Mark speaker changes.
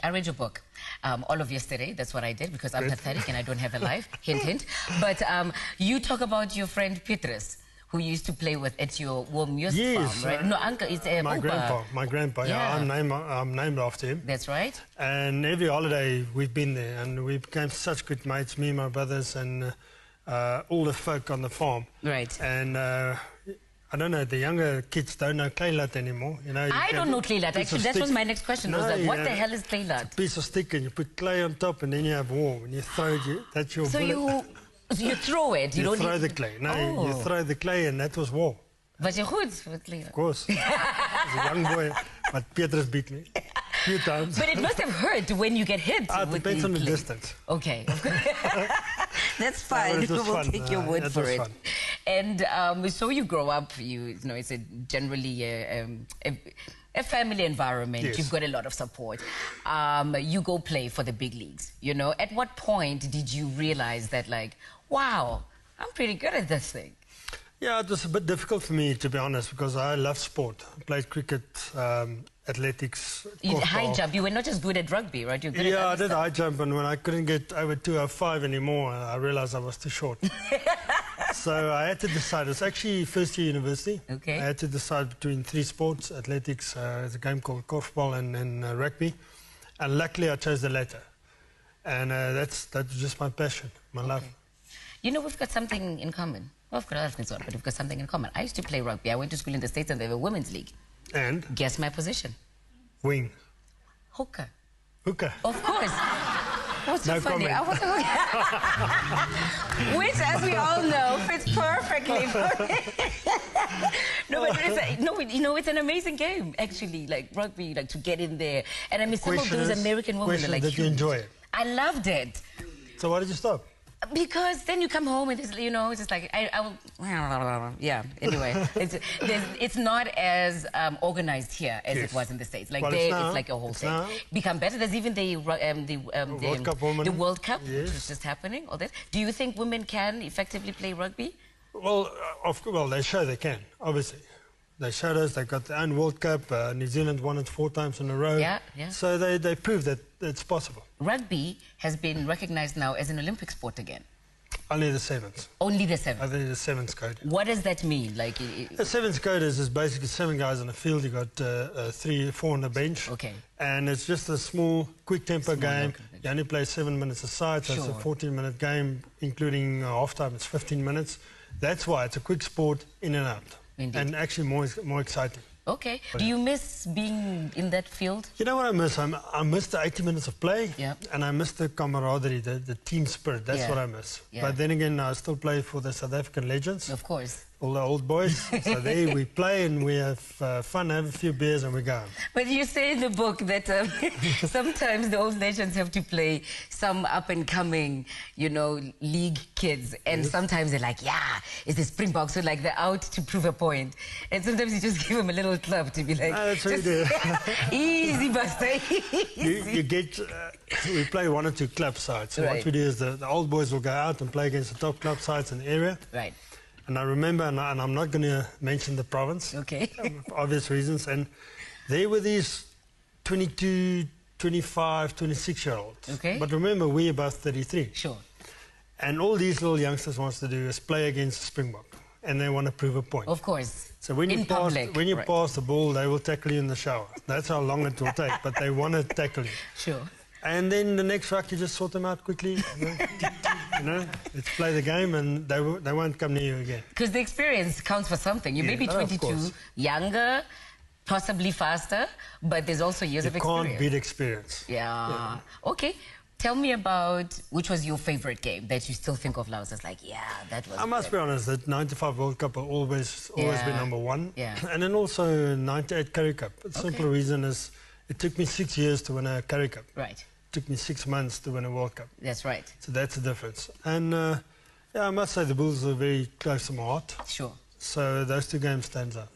Speaker 1: I read your book all of yesterday. That's what I did because I'm pathetic and I don't have a life. Hint, hint. But you talk about your friend Petrus, who you used to play with at your JOOST farm, right? No, uncle, it's
Speaker 2: my grandpa. My grandpa. Yeah, I'm named after him.
Speaker 1: That's right.
Speaker 2: And every holiday we've been there, and we became such good mates, me and my brothers, and all the folk on the farm.
Speaker 1: Right.
Speaker 2: And I don't know, the younger kids don't know Kleilat anymore. You know,
Speaker 1: I don't know Kleilat. Actually, that was my next question. Was that, what the hell is Kleilat?
Speaker 2: It's a piece of stick, and you put clay on top, and then you have war. When you throw it, that's your bullet.
Speaker 1: So you throw it. You don't
Speaker 2: throw the clay. No, you throw the clay, and that was war.
Speaker 1: Was je goed with Kleilat?
Speaker 2: Of course. As a young boy, but Petrus beat me a few times.
Speaker 1: But it must have hurt when you get hit.
Speaker 2: It depends on the distance.
Speaker 1: Okay. That's fine. We'll take your word for it. Fun. And so you grow up. You know, it's generally a family environment.
Speaker 2: Yes.
Speaker 1: You've got a lot of support. You go play for the big leagues. You know, at what point did you realize that, like, wow, I'm pretty good at this thing?
Speaker 2: Yeah, it was a bit difficult for me, to be honest, because I love sport. I played cricket, athletics,
Speaker 1: high jump. You were not just good at rugby, right? You're good at
Speaker 2: I did high jump, and when I couldn't get over 205 anymore, I realized I was too short. So I had to decide. It was actually first year university.
Speaker 1: Okay.
Speaker 2: I had to decide between 3 sports: athletics, there's a game called korfbal, and rugby. And luckily, I chose the latter. And that's just my passion, my love.
Speaker 1: You know, we've got something in common. Well, of course, but we've got something in common. I used to play rugby. I went to school in the States, and they have a women's league.
Speaker 2: And?
Speaker 1: Guess my position.
Speaker 2: Wing.
Speaker 1: Hooker.
Speaker 2: Hooker.
Speaker 1: Of course. What's so funny? I was a hooker. Which, as we all know, fits perfectly for me. No, but you know, it's an amazing game, actually, like rugby, like to get in there. And I mean, some of those American women are like,
Speaker 2: did you enjoy it?
Speaker 1: I loved it.
Speaker 2: So why did you stop?
Speaker 1: Because then you come home and it's, you know, it's just like I will. Yeah. Anyway, it's not as organized here as it was in the States. Like it's like a whole thing. Become better. There's even the World Cup, which is just happening. All that. Do you think women can effectively play rugby?
Speaker 2: Well, they show they can. Obviously, they showed us. They got their own World Cup. New Zealand won it 4 times in a row.
Speaker 1: Yeah.
Speaker 2: So they proved that it's possible.
Speaker 1: Rugby has been recognized now as an Olympic sport again.
Speaker 2: Only the 7th.
Speaker 1: Only the 7th?
Speaker 2: I think the 7th code.
Speaker 1: What does that mean? Like
Speaker 2: the 7th code is basically 7 guys on the field. You got 3 or 4 on the bench.
Speaker 1: Okay.
Speaker 2: And it's just a small, quick tempo game. You only play 7 minutes aside, so it's a 14-minute game, including half-time. It's 15 minutes. That's why it's a quick sport, in and out.
Speaker 1: Indeed.
Speaker 2: And actually more exciting.
Speaker 1: Okay. Do you miss being in that field?
Speaker 2: You know what I miss? I miss the 80 minutes of play, and I miss the camaraderie, the team spirit. That's what I miss. But then again, I still play for the South African legends.
Speaker 1: Of course.
Speaker 2: All the old boys. So there we play and we have fun, have a few beers and we go.
Speaker 1: But you say in the book that sometimes the old legends have to play some up-and-coming, you know, league kids. And sometimes they're like, it's the Springboks, so like they're out to prove a point. And sometimes you just give them a little club to be like,
Speaker 2: that's what you do.
Speaker 1: Easy, Buster, easy.
Speaker 2: You get, we play 1 or 2 club sides. So what we do is the old boys will go out and play against the top club sides in the area.
Speaker 1: Right.
Speaker 2: And I remember, and I'm not going to mention the province, for obvious reasons, and there were these 22, 25, 26-year-olds.
Speaker 1: Okay.
Speaker 2: But remember, we're above 33.
Speaker 1: Sure.
Speaker 2: And all these little youngsters want to do is play against the Springbok, and they want to prove a point.
Speaker 1: Of course.
Speaker 2: So when you pass the ball, they will tackle you in the shower. That's how long it will take, but they want to tackle you.
Speaker 1: Sure.
Speaker 2: And then the next ruck, you just sort them out quickly. You know, let's play the game, and they won't come near you again.
Speaker 1: Because the experience counts for something. You may be 22, younger, possibly faster, but there's also years of experience.
Speaker 2: You can't beat experience.
Speaker 1: Yeah. Okay. Tell me about which was your favorite game that you still think of now. It's like, that was.
Speaker 2: I must be honest, that '95 World Cup will always be #1.
Speaker 1: Yeah.
Speaker 2: And then also '98 Currie Cup. The simple reason is it took me 6 years to win a Currie Cup.
Speaker 1: Right.
Speaker 2: It took me 6 months to win a World Cup.
Speaker 1: That's right.
Speaker 2: So that's the difference. And I must say the Bulls are very close to my heart.
Speaker 1: Sure.
Speaker 2: So those 2 games stands out.